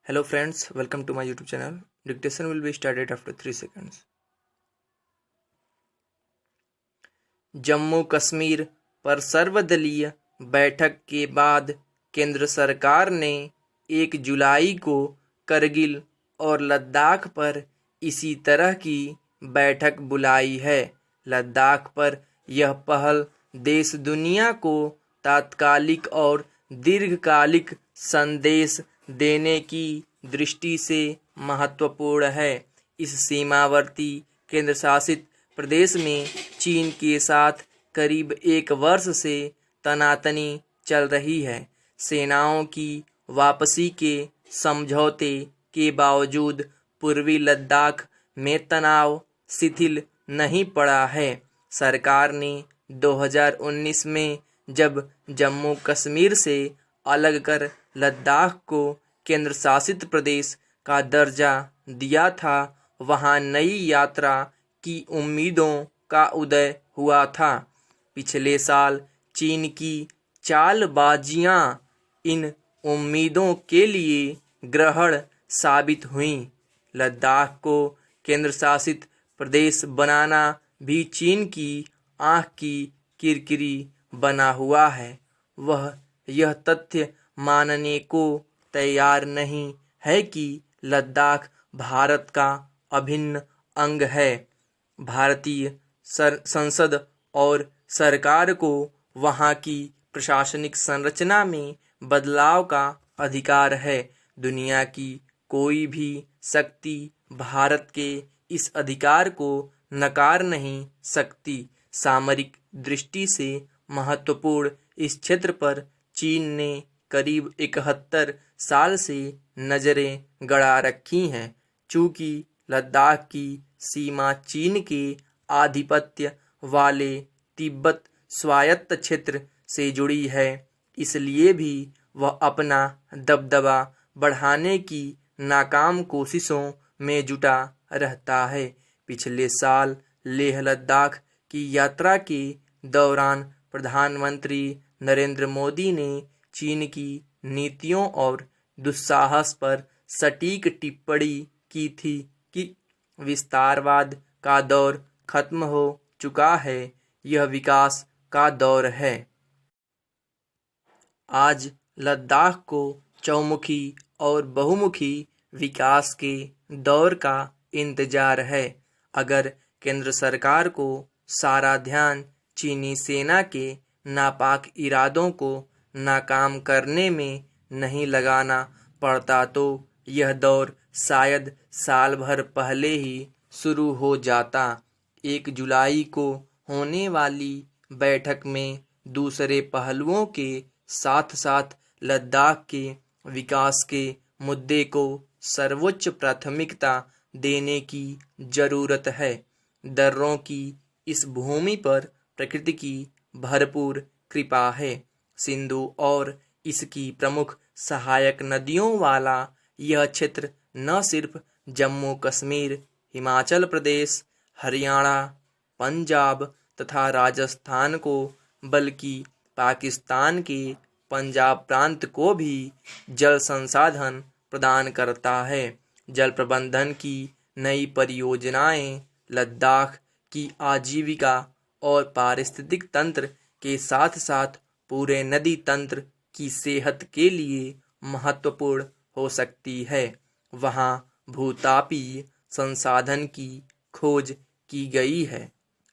Hello friends, welcome to my YouTube channel. Dictation will be started after 3 seconds. Jammu Kashmir पर सर्वदलीय बैठक के बाद केंद्र सरकार ने 1 जुलाई को करगिल और लद्दाख पर इसी तरह की बैठक बुलाई है। लद्दाख पर यह पहल देश दुनिया को तात्कालिक और दीर्घकालिक संदेश देने की दृष्टि से महत्वपूर्ण है। इस सीमावर्ती केंद्र शासित प्रदेश में चीन के साथ करीब 1 वर्ष से तनातनी चल रही है। सेनाओं की वापसी के समझौते के बावजूद पूर्वी लद्दाख में तनाव शिथिल नहीं पड़ा है। सरकार ने 2019 में जब जम्मू कश्मीर से अलग कर लद्दाख को केंद्र शासित प्रदेश का दर्जा दिया था, वहां नई यात्रा की उम्मीदों का उदय हुआ था। पिछले साल चीन की चालबाजियां इन उम्मीदों के लिए ग्रहण साबित हुईं। लद्दाख को केंद्र शासित प्रदेश बनाना भी चीन की आंख की किरकिरी बना हुआ है। वह यह तथ्य मानने को तैयार नहीं है कि लद्दाख भारत का अभिन्न अंग है। भारतीय संसद और सरकार को वहां की प्रशासनिक संरचना में बदलाव का अधिकार है। दुनिया की कोई भी शक्ति भारत के इस अधिकार को नकार नहीं सकती। सामरिक दृष्टि से महत्वपूर्ण इस क्षेत्र पर चीन ने करीब 71 साल से नजरें गड़ा रखी हैं। चूंकि लद्दाख की सीमा चीन के आधिपत्य वाले तिब्बत स्वायत्त क्षेत्र से जुड़ी है, इसलिए भी वह अपना दबदबा बढ़ाने की नाकाम कोशिशों में जुटा रहता है। पिछले साल लेह लद्दाख की यात्रा के दौरान प्रधानमंत्री नरेंद्र मोदी ने चीन की नीतियों और दुस्साहस पर सटीक टिप्पणी की थी कि विस्तारवाद का दौर खत्म हो चुका है, यह विकास का दौर है। आज लद्दाख को चौमुखी और बहुमुखी विकास के दौर का इंतजार है। अगर केंद्र सरकार को सारा ध्यान चीनी सेना के नापाक इरादों को नाकाम करने में नहीं लगाना पड़ता तो यह दौर शायद साल भर पहले ही शुरू हो जाता। 1 जुलाई को होने वाली बैठक में दूसरे पहलुओं के साथ साथ लद्दाख के विकास के मुद्दे को सर्वोच्च प्राथमिकता देने की जरूरत है। दर्रों की इस भूमि पर प्रकृति की भरपूर कृपा है। सिंधु और इसकी प्रमुख सहायक नदियों वाला यह क्षेत्र न सिर्फ जम्मू कश्मीर, हिमाचल प्रदेश, हरियाणा, पंजाब तथा राजस्थान को बल्कि पाकिस्तान के पंजाब प्रांत को भी जल संसाधन प्रदान करता है। जल प्रबंधन की नई परियोजनाएं लद्दाख की आजीविका और पारिस्थितिक तंत्र के साथ साथ पूरे नदी तंत्र की सेहत के लिए महत्वपूर्ण हो सकती है। वहां भूतापीय संसाधन की खोज की गई है।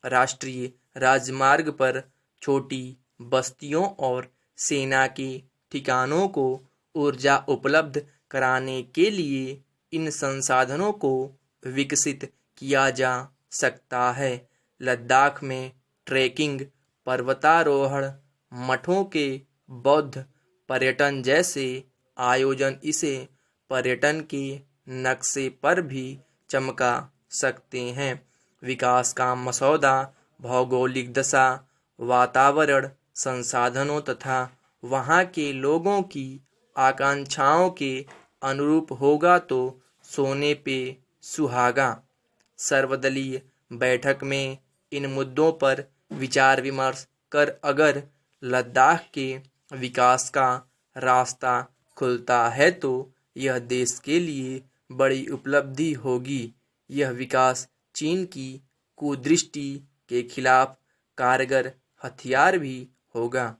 राष्ट्रीय राजमार्ग पर छोटी बस्तियों और सेना के ठिकानों को ऊर्जा उपलब्ध कराने के लिए इन संसाधनों को विकसित किया जा सकता है। लद्दाख में ट्रेकिंग, पर्वतारोहण, मठों के बौद्ध पर्यटन जैसे आयोजन इसे पर्यटन के नक्शे पर भी चमका सकते हैं। विकास का मसौदा भौगोलिक दशा, वातावरण, संसाधनों तथा वहाँ के लोगों की आकांक्षाओं के अनुरूप होगा तो सोने पे सुहागा। सर्वदलीय बैठक में इन मुद्दों पर विचार विमर्श कर अगर लद्दाख के विकास का रास्ता खुलता है तो यह देश के लिए बड़ी उपलब्धि होगी। यह विकास चीन की कुदृष्टि के खिलाफ कारगर हथियार भी होगा।